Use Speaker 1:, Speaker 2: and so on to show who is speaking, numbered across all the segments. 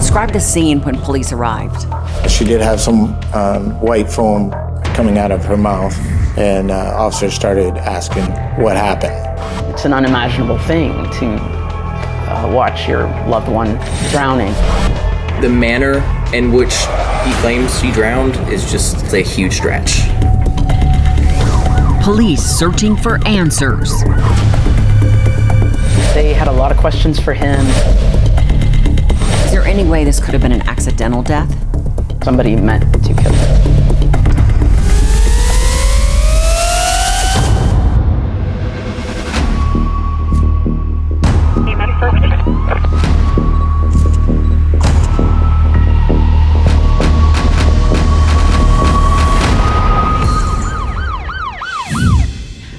Speaker 1: Describe the scene when police arrived.
Speaker 2: She did have some white foam coming out of her mouth, and officers started asking what happened.
Speaker 3: It's an unimaginable thing to watch your loved one drowning.
Speaker 4: The manner in which he claims she drowned is just a huge stretch.
Speaker 1: Police searching for answers.
Speaker 3: They had a lot of questions for him.
Speaker 1: Is there any way this could have been an accidental death?
Speaker 3: Somebody meant to kill her.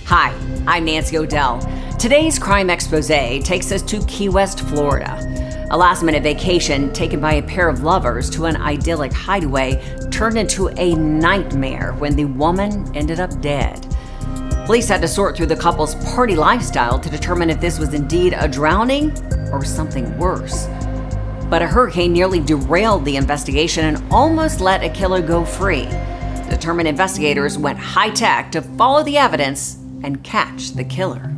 Speaker 1: Hi, I'm Nancy O'Dell. Today's Crime Expose takes us to Key West, Florida. A last-minute vacation taken by a pair of lovers to an idyllic hideaway turned into a nightmare when the woman ended up dead. Police had to sort through the couple's party lifestyle to determine if this was indeed a drowning or something worse. But a hurricane nearly derailed the investigation and almost let a killer go free. Determined investigators went high-tech to follow the evidence and catch the killer.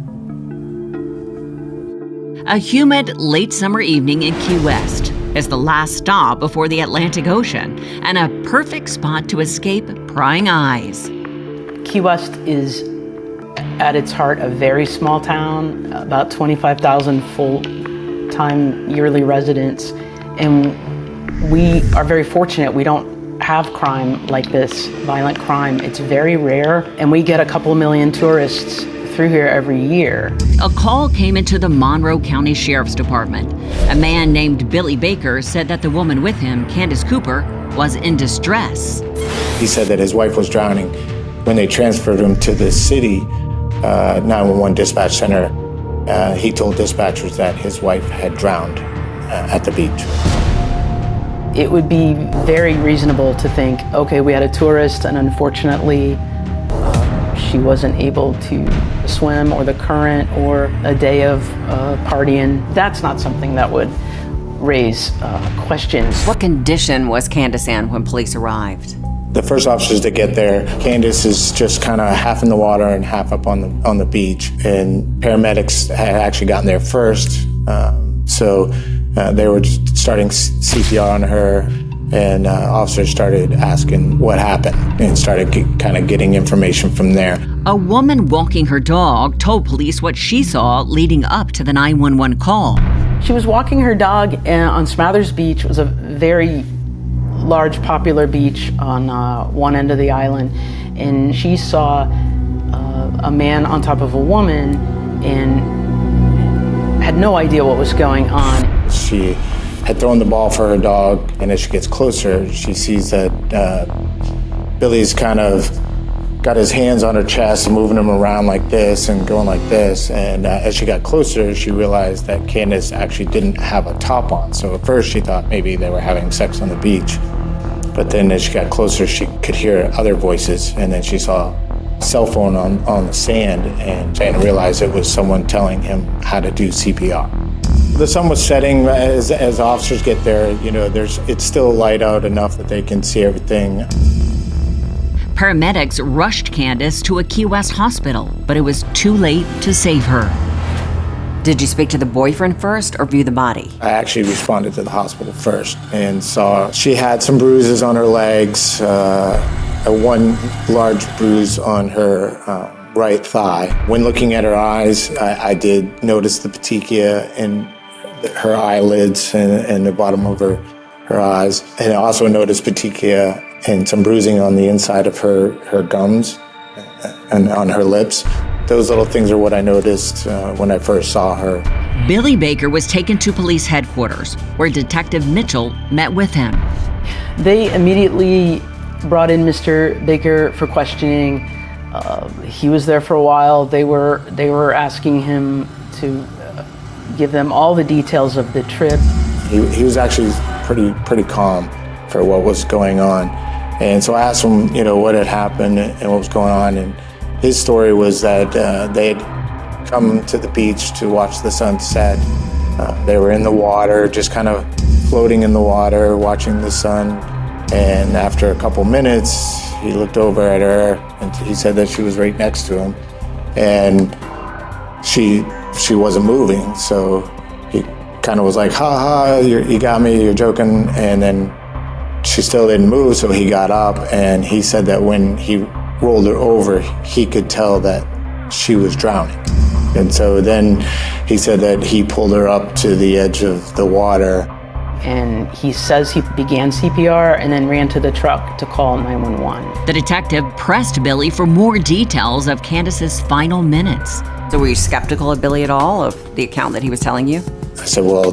Speaker 1: A humid late summer evening in Key West is the last stop before the Atlantic Ocean and a perfect spot to escape prying eyes.
Speaker 3: Key West is, at its heart, a very small town, about 25,000 full-time yearly residents, and we are very fortunate. We don't have crime like this, violent crime. It's very rare, and we get a couple million tourists through here every year.
Speaker 1: A call came into the Monroe County Sheriff's Department. A man named Billy Baker said that the woman with him, Candace Cooper, was in distress.
Speaker 2: He said that his wife was drowning. When they transferred him to the city 911 dispatch center, he told dispatchers that his wife had drowned at the beach.
Speaker 3: It would be very reasonable to think, okay, we had a tourist and unfortunately she wasn't able to swim, or the current, or a day of partying. That's not something that would raise questions.
Speaker 1: What condition was Candace in when police arrived?
Speaker 2: The first officers to get there, Candace is just kind of half in the water and half up on the beach, and paramedics had actually gotten there first. So they were just starting CPR on her, and officers started asking what happened and started kind of getting information from there.
Speaker 1: A woman walking her dog told police what she saw leading up to the 911 call.
Speaker 3: She was walking her dog on Smathers Beach. It was a very large, popular beach on one end of the island, and she saw a man on top of a woman and had no idea what was going on.
Speaker 2: She had thrown the ball for her dog, and as she gets closer, she sees that Billy's kind of got his hands on her chest and moving him around like this and going like this. And as she got closer, she realized that Candace actually didn't have a top on. So at first she thought maybe they were having sex on the beach. But then as she got closer, she could hear other voices, and then she saw a cell phone on the sand and realized it was someone telling him how to do CPR. The sun was setting as officers get there. You know, it's still light out enough that they can see everything.
Speaker 1: Paramedics rushed Candace to a Key West hospital, but it was too late to save her. Did you speak to the boyfriend first or view the body?
Speaker 2: I actually responded to the hospital first and saw she had some bruises on her legs, one large bruise on her right thigh. When looking at her eyes, I did notice the petechia in her eyelids and the bottom of her eyes. And I also noticed petechia and some bruising on the inside of her gums and on her lips. Those little things are what I noticed when I first saw her.
Speaker 1: Billy Baker was taken to police headquarters, where Detective Mitchell met with him.
Speaker 3: They immediately brought in Mr. Baker for questioning. He was there for a while. They were asking him to give them all the details of the trip.
Speaker 2: He was actually pretty calm for what was going on. And so I asked him, what had happened and what was going on. And his story was that they had come to the beach to watch the sunset. They were in the water, just kind of floating in the water, watching the sun. And after a couple minutes, he looked over at her and he said that she was right next to him. And she wasn't moving. So he kind of was like, ha ha, you got me, you're joking. And then she still didn't move, so he got up, and he said that when he rolled her over, he could tell that she was drowning. And so then he said that he pulled her up to the edge of the water.
Speaker 3: And he says he began CPR and then ran to the truck to call 911.
Speaker 1: The detective pressed Billy for more details of Candace's final minutes. So were you skeptical of Billy at all, of the account that he was telling you?
Speaker 2: I said, well,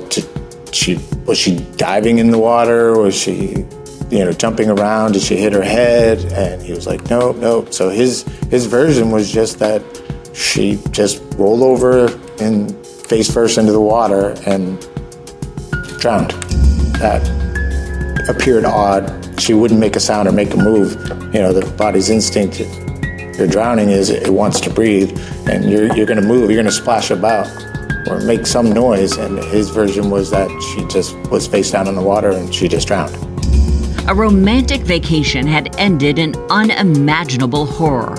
Speaker 2: was she diving in the water? Was she, jumping around? Did she hit her head? And he was like, no. So his version was just that she just rolled over and face first into the water and drowned. That appeared odd. She wouldn't make a sound or make a move. The body's instinct, you're drowning, is it wants to breathe, and you're going to move, you're going to splash about or make some noise. And his version was that she just was face down in the water and she just drowned.
Speaker 1: A romantic vacation had ended in unimaginable horror.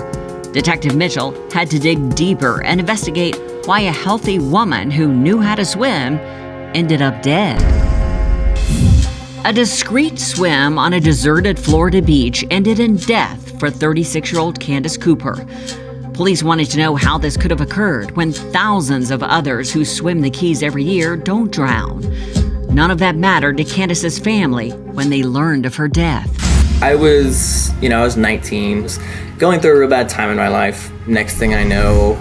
Speaker 1: Detective Mitchell had to dig deeper and investigate why a healthy woman who knew how to swim ended up dead. A discreet swim on a deserted Florida beach ended in death for 36-year-old Candace Cooper. Police wanted to know how this could have occurred when thousands of others who swim the Keys every year don't drown. None of that mattered to Candace's family when they learned of her death.
Speaker 4: I was 19, was going through a real bad time in my life. Next thing I know,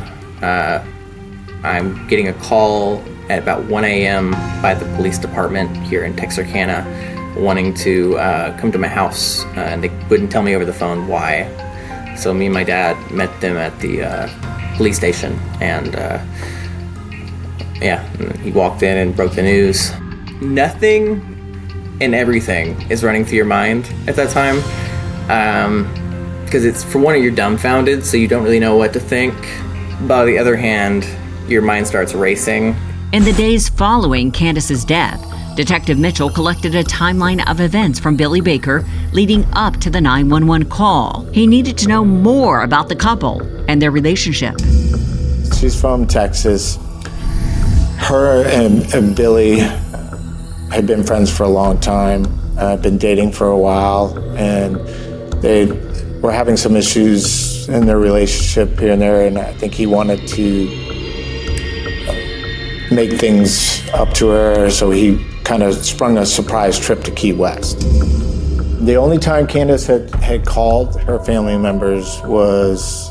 Speaker 4: I'm getting a call at about 1 a.m. by the police department here in Texarkana wanting to come to my house, and they wouldn't tell me over the phone why. So me and my dad met them at the police station, and he walked in and broke the news. Nothing and everything is running through your mind at that time, because it's, for one, you're dumbfounded, so you don't really know what to think. But on the other hand, your mind starts racing.
Speaker 1: In the days following Candace's death, Detective Mitchell collected a timeline of events from Billy Baker leading up to the 911 call. He needed to know more about the couple and their relationship.
Speaker 2: She's from Texas. Her and Billy had been friends for a long time, been dating for a while, and they were having some issues in their relationship here and there, and I think he wanted to make things up to her, so he kind of sprung a surprise trip to Key West. The only time Candace had called her family members was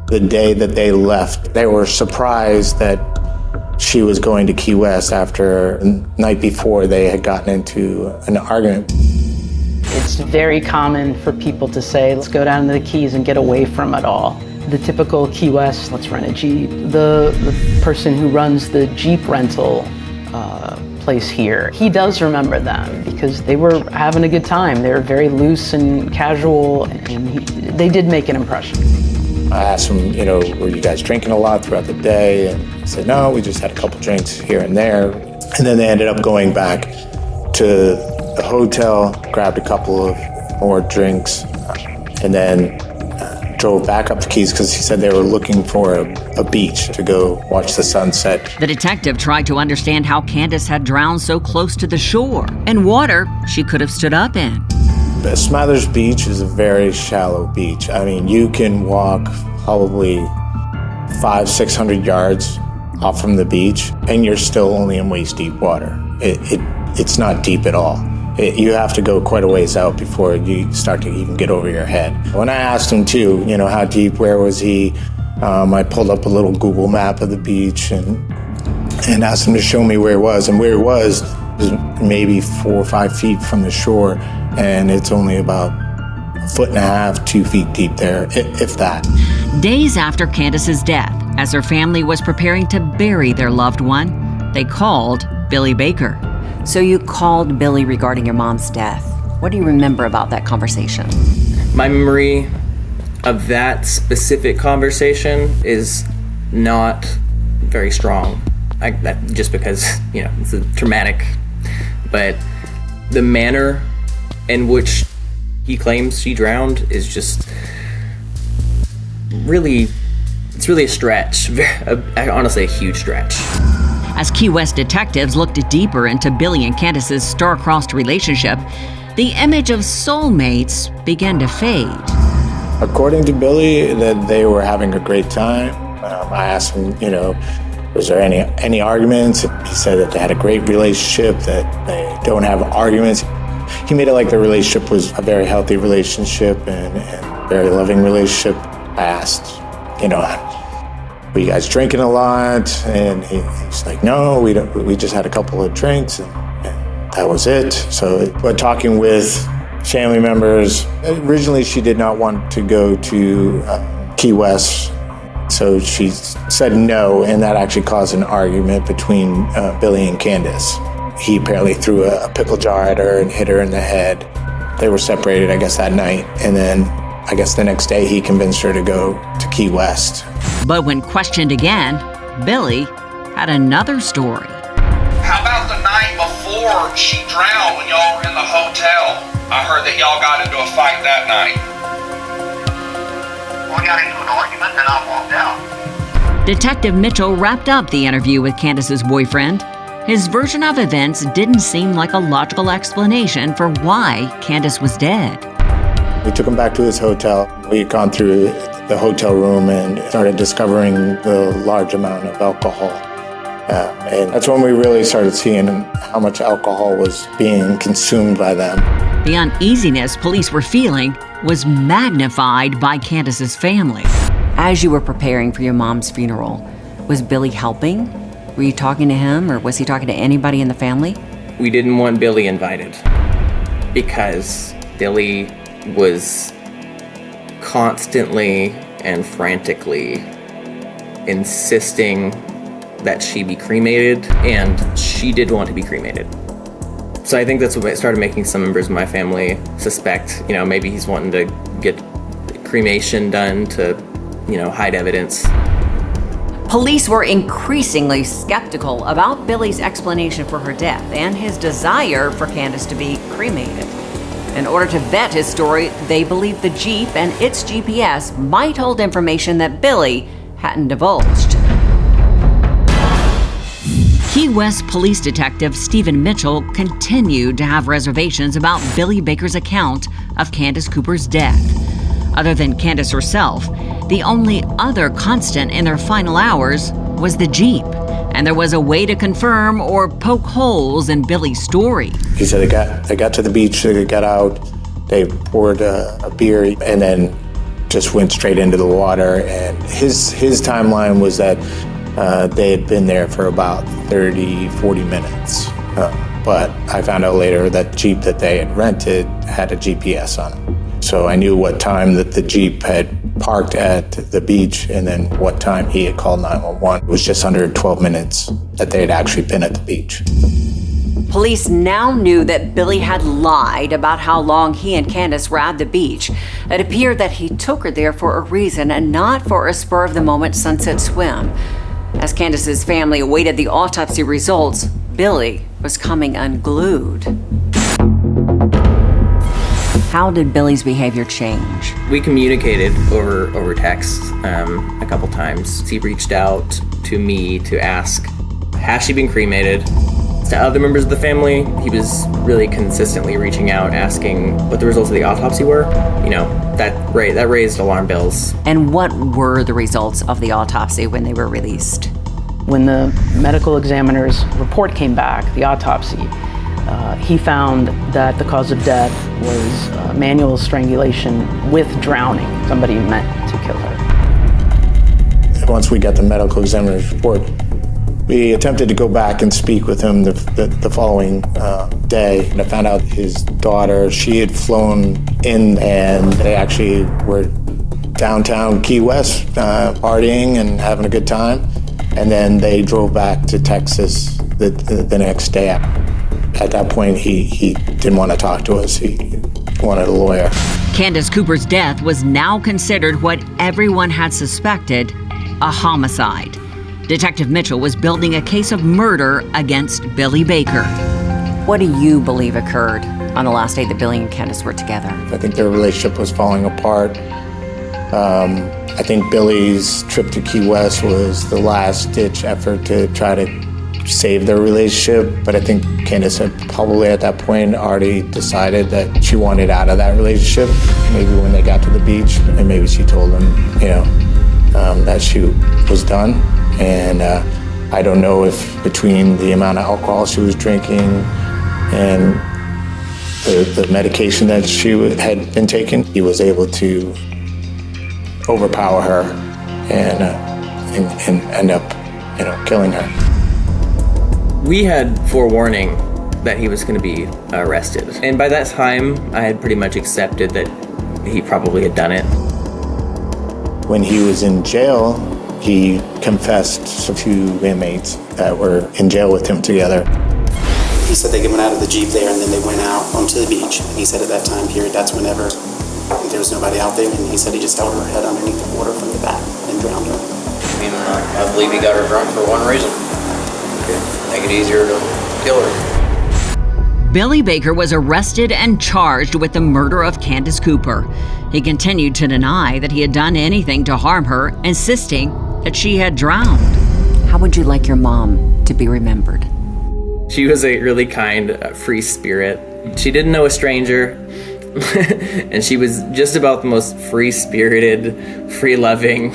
Speaker 2: the day that they left. They were surprised that she was going to Key West after the night before they had gotten into an argument.
Speaker 3: It's very common for people to say, let's go down to the Keys and get away from it all. The typical Key West, let's rent a Jeep. The person who runs the Jeep rental place here, he does remember them because they were having a good time. They were very loose and casual, and they did make an impression.
Speaker 2: I asked him, were you guys drinking a lot throughout the day? And he said, no, we just had a couple drinks here and there. And then they ended up going back to the hotel, grabbed a couple of more drinks, and then drove back up the Keys because he said they were looking for a beach to go watch the sunset.
Speaker 1: The detective tried to understand how Candace had drowned so close to the shore and water she could have stood up in.
Speaker 2: Smathers Beach is a very shallow beach. I mean, you can walk probably 500-600 yards off from the beach, and you're still only in waist-deep water. It's not deep at all. You have to go quite a ways out before you start to even get over your head. When I asked him too, how deep, where was he? I pulled up a little Google map of the beach and asked him to show me where it was. And where it was maybe 4 or 5 feet from the shore, and it's only about 1.5 feet, 2 feet deep there, if that.
Speaker 1: Days after Candace's death, as her family was preparing to bury their loved one, they called Billy Baker. So you called Billy regarding your mom's death. What do you remember about that conversation?
Speaker 4: My memory of that specific conversation is not very strong. Just because, it's a traumatic but the manner in which he claims she drowned is just really, it's really a stretch. Honestly, a huge stretch.
Speaker 1: As Key West detectives looked deeper into Billy and Candace's star-crossed relationship, the image of soulmates began to fade.
Speaker 2: According to Billy, that they were having a great time. I asked him, was there any arguments? He said that they had a great relationship, that they don't have arguments. He made it like the relationship was a very healthy relationship and very loving relationship. I asked, were you guys drinking a lot? And he's like, no, we don't. We just had a couple of drinks and that was it. So, but talking with family members, originally she did not want to go to Key West. So she said no, and that actually caused an argument between Billy and Candace. He apparently threw a pickle jar at her and hit her in the head. They were separated, I guess, that night. And then I guess the next day he convinced her to go to Key West.
Speaker 1: But when questioned again, Billy had another story.
Speaker 5: How about the night before she drowned when y'all were in the hotel? I heard that y'all got into a fight that night.
Speaker 6: We got into an argument and I walked out.
Speaker 1: Detective Mitchell wrapped up the interview with Candace's boyfriend. His version of events didn't seem like a logical explanation for why Candace was dead.
Speaker 2: We took him back to his hotel. We had gone through the hotel room and started discovering the large amount of alcohol. And that's when we really started seeing how much alcohol was being consumed by them.
Speaker 1: The uneasiness police were feeling was magnified by Candace's family. As you were preparing for your mom's funeral, was Billy helping? Were you talking to him, or was he talking to anybody in the family?
Speaker 4: We didn't want Billy invited because Billy was constantly and frantically insisting that she be cremated, and she did want to be cremated. So I think that's what started making some members of my family suspect, maybe he's wanting to get cremation done to, hide evidence.
Speaker 1: Police were increasingly skeptical about Billy's explanation for her death and his desire for Candace to be cremated. In order to vet his story, they believed the Jeep and its GPS might hold information that Billy hadn't divulged. Key West Police Detective Stephen Mitchell continued to have reservations about Billy Baker's account of Candace Cooper's death. Other than Candace herself, the only other constant in their final hours was the Jeep, and there was a way to confirm or poke holes in Billy's story.
Speaker 2: He said they got to the beach, they got out, they poured a beer, and then just went straight into the water. And his timeline was that they had been there for about 30, 40 minutes. But I found out later that Jeep that they had rented had a GPS on it. So I knew what time that the Jeep had parked at the beach and then what time he had called 911. It was just under 12 minutes that they had actually been at the beach.
Speaker 1: Police now knew that Billy had lied about how long he and Candace were at the beach. It appeared that he took her there for a reason and not for a spur-of-the-moment sunset swim. As Candace's family awaited the autopsy results, Billy was coming unglued. How did Billy's behavior change?
Speaker 4: We communicated over text a couple times. He reached out to me to ask, has she been cremated? To other members of the family, he was really consistently reaching out, asking what the results of the autopsy were. That raised alarm bells.
Speaker 1: And what were the results of the autopsy when they were released?
Speaker 3: When the medical examiner's report came back, the autopsy, he found that the cause of death was manual strangulation with drowning. Somebody meant to kill her.
Speaker 2: Once we got the medical examiner's report, we attempted to go back and speak with him the following day. And I found out his daughter, she had flown in, and they actually were downtown Key West partying and having a good time. And then they drove back to Texas the next day. At that point, he didn't want to talk to us. He wanted a lawyer.
Speaker 1: Candace Cooper's death was now considered what everyone had suspected, a homicide. Detective Mitchell was building a case of murder against Billy Baker. What do you believe occurred on the last day that Billy and Candace were together?
Speaker 2: I think their relationship was falling apart. I think Billy's trip to Key West was the last-ditch effort to try to save their relationship, but I think Candace had probably at that point already decided that she wanted out of that relationship. Maybe when they got to the beach, and maybe she told him, that she was done. And I don't know if between the amount of alcohol she was drinking and the medication that she had been taking, he was able to overpower her and end up, killing her.
Speaker 4: We had forewarning that he was going to be arrested. And by that time, I had pretty much accepted that he probably had done it.
Speaker 2: When he was in jail, he confessed to 2 inmates that were in jail with him together.
Speaker 7: He said they went out of the Jeep there and then they went out onto the beach. And he said at that time period, that's whenever there was nobody out there, and he said he just held her head underneath the water from the back and drowned her.
Speaker 8: I believe he got her drunk for one reason. Make it easier to kill her.
Speaker 1: Billy Baker was arrested and charged with the murder of Candace Cooper. He continued to deny that he had done anything to harm her, insisting that she had drowned. How would you like your mom to be remembered?
Speaker 4: She was a really kind, free spirit. She didn't know a stranger. And she was just about the most free-spirited, free-loving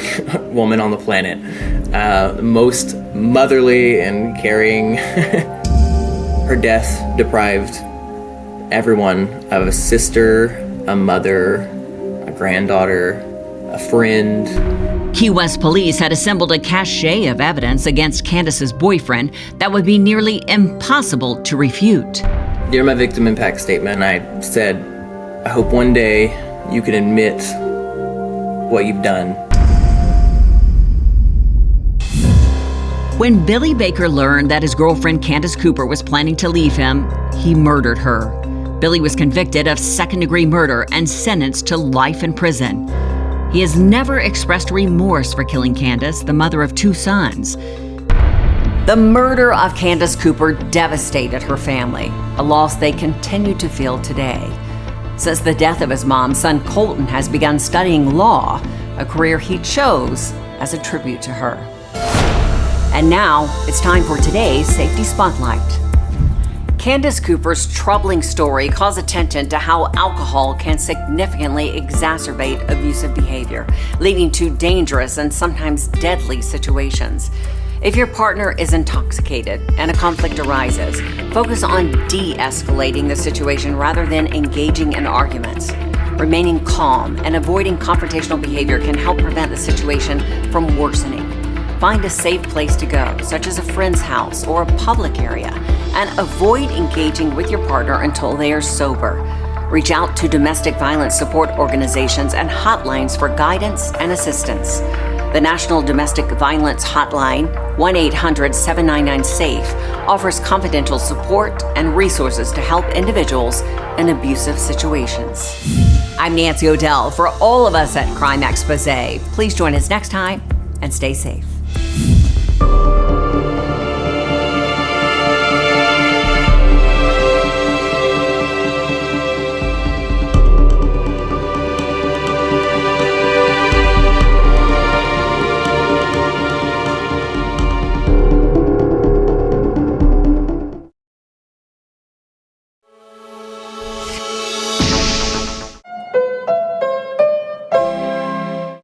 Speaker 4: woman on the planet. The most motherly and caring. Her death deprived everyone of a sister, a mother, a granddaughter, a friend.
Speaker 1: Key West police had assembled a cache of evidence against Candace's boyfriend that would be nearly impossible to refute.
Speaker 4: During my victim impact statement, I said, I hope one day you can admit what you've done.
Speaker 1: When Billy Baker learned that his girlfriend Candace Cooper was planning to leave him, he murdered her. Billy was convicted of second-degree murder and sentenced to life in prison. He has never expressed remorse for killing Candace, the mother of 2 sons. The murder of Candace Cooper devastated her family, a loss they continue to feel today. Since the death of his mom, son Colton has begun studying law, a career he chose as a tribute to her. And now it's time for today's Safety Spotlight. Candace Cooper's troubling story calls attention to how alcohol can significantly exacerbate abusive behavior, leading to dangerous and sometimes deadly situations. If your partner is intoxicated and a conflict arises, focus on de-escalating the situation rather than engaging in arguments. Remaining calm and avoiding confrontational behavior can help prevent the situation from worsening. Find a safe place to go, such as a friend's house or a public area, and avoid engaging with your partner until they are sober. Reach out to domestic violence support organizations and hotlines for guidance and assistance. The National Domestic Violence Hotline, 1-800-799-SAFE, offers confidential support and resources to help individuals in abusive situations. I'm Nancy O'Dell. For all of us at Crime Exposé, please join us next time and stay safe.